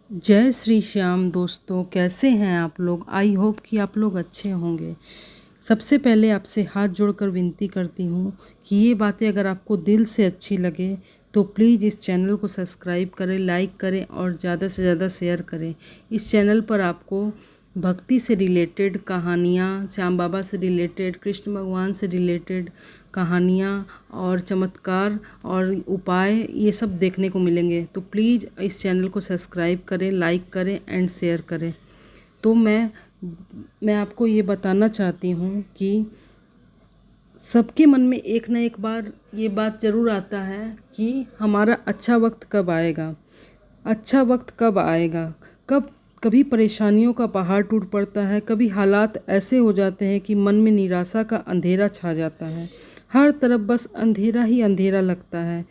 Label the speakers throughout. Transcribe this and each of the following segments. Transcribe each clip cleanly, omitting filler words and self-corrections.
Speaker 1: जय श्री श्याम दोस्तों, कैसे हैं आप लोग। आई होप कि आप लोग अच्छे होंगे। सबसे पहले आपसे हाथ जोड़कर विनती करती हूँ कि ये बातें अगर आपको दिल से अच्छी लगे तो प्लीज़ इस चैनल को सब्सक्राइब करें, लाइक करें और ज़्यादा से ज़्यादा शेयर करें। इस चैनल पर आपको भक्ति से रिलेटेड कहानियाँ, श्याम बाबा से रिलेटेड, कृष्ण भगवान से रिलेटेड कहानियाँ और चमत्कार और उपाय ये सब देखने को मिलेंगे। तो प्लीज़ इस चैनल को सब्सक्राइब करें, लाइक करें एंड शेयर करें। तो मैं आपको ये बताना चाहती हूँ कि सबके मन में एक न एक बार ये बात ज़रूर आता है कि हमारा अच्छा वक्त कब आएगा, अच्छा वक्त कब आएगा। कभी परेशानियों का पहाड़ टूट पड़ता है, कभी हालात ऐसे हो जाते हैं कि मन में निराशा का अंधेरा छा जाता है। हर तरफ बस अंधेरा ही अंधेरा लगता है।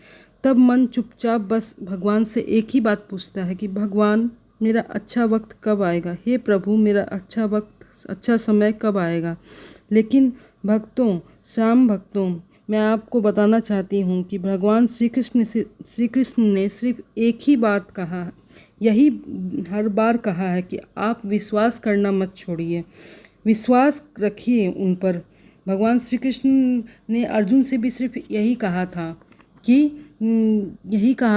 Speaker 1: तब मन चुपचाप बस भगवान से एक ही बात पूछता है कि भगवान, मेरा अच्छा वक्त कब आएगा। हे प्रभु, मेरा अच्छा वक्त, अच्छा समय कब आएगा। लेकिन भक्तों, श्याम भक्तों, मैं आपको बताना चाहती हूँ कि भगवान श्री कृष्ण ने सिर्फ एक ही बात कहा, यही हर बार कहा है कि आप विश्वास करना मत छोड़िए, विश्वास रखिए उन पर। भगवान श्री कृष्ण ने अर्जुन से भी सिर्फ यही कहा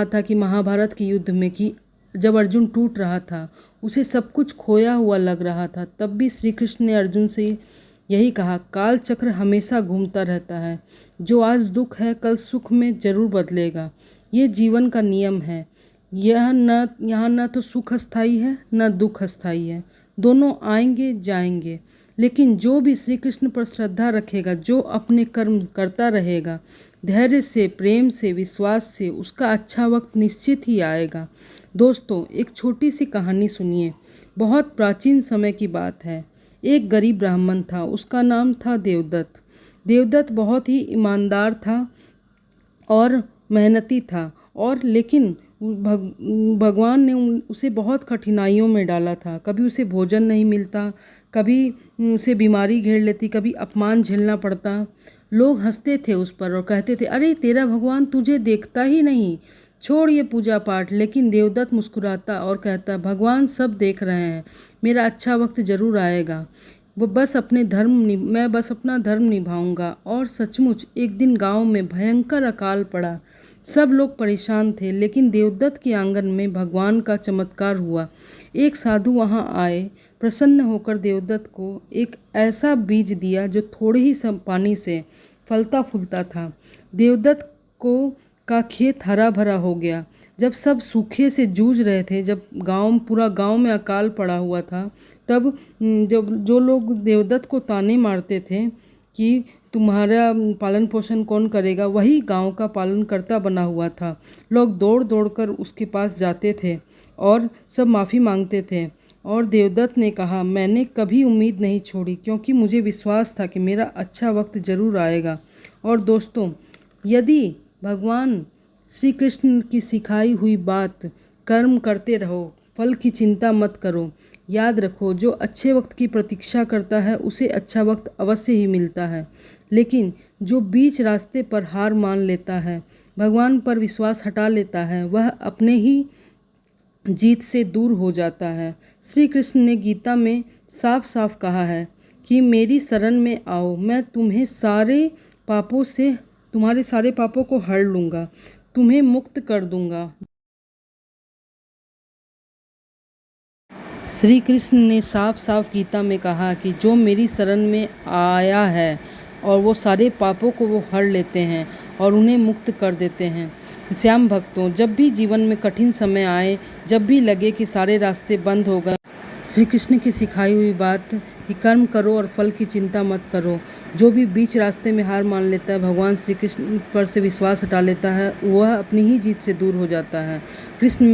Speaker 1: था कि महाभारत के युद्ध में कि जब अर्जुन टूट रहा था, उसे सब कुछ खोया हुआ लग रहा था, तब भी श्री कृष्ण ने अर्जुन से यही कहा, काल चक्र हमेशा घूमता रहता है, जो आज दुख है कल सुख में जरूर बदलेगा। ये जीवन का नियम है। यहाँ न तो सुख अस्थाई है न दुख अस्थाई है, दोनों आएंगे जाएंगे। लेकिन जो भी श्री कृष्ण पर श्रद्धा रखेगा, जो अपने कर्म करता रहेगा धैर्य से, प्रेम से, विश्वास से, उसका अच्छा वक्त निश्चित ही आएगा। दोस्तों, एक छोटी सी कहानी सुनिए। बहुत प्राचीन समय की बात है। एक गरीब ब्राह्मण था, उसका नाम था देवदत्त। देवदत्त बहुत ही ईमानदार था और मेहनती था, और लेकिन भगवान ने उसे बहुत कठिनाइयों में डाला था। कभी उसे भोजन नहीं मिलता, कभी उसे बीमारी घेर लेती, कभी अपमान झेलना पड़ता। लोग हंसते थे उस पर और कहते थे, अरे तेरा भगवान तुझे देखता ही नहीं, छोड़ ये पूजा पाठ। लेकिन देवदत्त मुस्कुराता और कहता, भगवान सब देख रहे हैं, मेरा अच्छा वक्त जरूर आएगा। मैं बस अपना धर्म निभाऊंगा। और सचमुच एक दिन गांव में भयंकर अकाल पड़ा। सब लोग परेशान थे, लेकिन देवदत्त के आंगन में भगवान का चमत्कार हुआ। एक साधु वहां आए, प्रसन्न होकर देवदत्त को एक ऐसा बीज दिया जो थोड़े ही पानी से फलता फूलता था। देवदत्त का खेत हरा भरा हो गया। जब सब सूखे से जूझ रहे थे, जब पूरा गांव में अकाल पड़ा हुआ था, तब जब जो लोग देवदत्त को ताने मारते थे कि तुम्हारा पालन पोषण कौन करेगा, वही गांव का पालन कर्ता बना हुआ था। लोग दौड़ दौड़ कर उसके पास जाते थे और सब माफ़ी मांगते थे। और देवदत्त ने कहा, मैंने कभी उम्मीद नहीं छोड़ी, क्योंकि मुझे विश्वास था कि मेरा अच्छा वक्त जरूर आएगा। और दोस्तों, यदि भगवान श्री कृष्ण की सिखाई हुई बात, कर्म करते रहो, फल की चिंता मत करो। याद रखो, जो अच्छे वक्त की प्रतीक्षा करता है उसे अच्छा वक्त अवश्य ही मिलता है। लेकिन जो बीच रास्ते पर हार मान लेता है, भगवान पर विश्वास हटा लेता है, वह अपने ही जीत से दूर हो जाता है। श्री कृष्ण ने गीता में साफ साफ कहा है कि मेरी शरण में आओ, मैं तुम्हारे सारे पापों को हर लूँगा, तुम्हें मुक्त कर दूँगा। श्री कृष्ण ने साफ साफ गीता में कहा कि जो मेरी शरण में आया है और वो सारे पापों को वो हर लेते हैं और उन्हें मुक्त कर देते हैं। श्याम भक्तों, जब भी जीवन में कठिन समय आए, जब भी लगे कि सारे रास्ते बंद हो गए, श्री कृष्ण की सिखाई हुई बात कि कर्म करो और फल की चिंता मत करो। जो भी बीच रास्ते में हार मान लेता है, भगवान श्री कृष्ण पर से विश्वास हटा लेता है, वह अपनी ही जीत से दूर हो जाता है। कृष्ण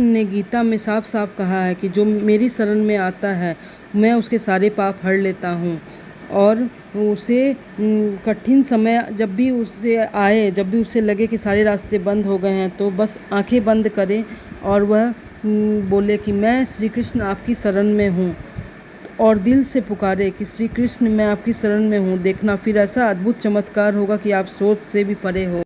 Speaker 1: ने गीता में साफ साफ कहा है कि जो मेरी शरण में आता है, मैं उसके सारे पाप हर लेता हूँ। और उसे कठिन समय जब भी उसे लगे कि सारे रास्ते बंद हो गए हैं, तो बस आंखें बंद करे और वह बोले कि मैं श्री कृष्ण आपकी शरण में हूँ, और दिल से पुकारे कि श्री कृष्ण मैं आपकी शरण में हूँ। देखना, फिर ऐसा अद्भुत चमत्कार होगा कि आप सोच से भी परे हो।